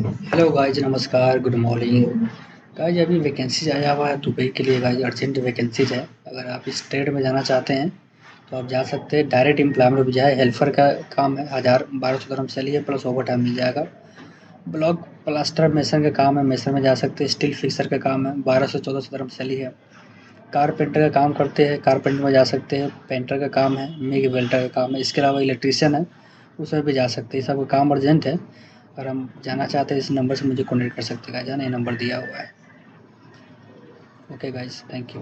Hello guys, नमस्कार, good morning. Guys अभी vacancies आया हुआ है दुबई के लिए। गाइज अर्जेंट वैकेंसीज है। अगर आप इस ट्रेड में जाना चाहते हैं तो आप जा सकते हैं। डायरेक्ट एम्प्लॉयमेंट भी जाए, हेल्पर का काम है। 1000-1200 dirham सैलरी है, प्लस ओवर टाइम मिल जाएगा। ब्लॉक प्लास्टर मेसन का काम है, मेसन में जा सकते हैं। स्टील फिक्सर का काम है, 1200-1400 dirham सैलरी है। कारपेंटर का काम करते हैं, कारपेंटर में जा सकते हैं। पेंटर का काम है, मिग वेल्डर का काम है। इसके अलावा इलेक्ट्रीशियन है, उसमें भी जा सकते हैं। सबका काम अर्जेंट है। अगर हम जाना चाहते हैं इस नंबर से मुझे कॉन्टैक्ट कर सकते हैं। गाइस ये नंबर दिया हुआ है। Okay guys, thank you.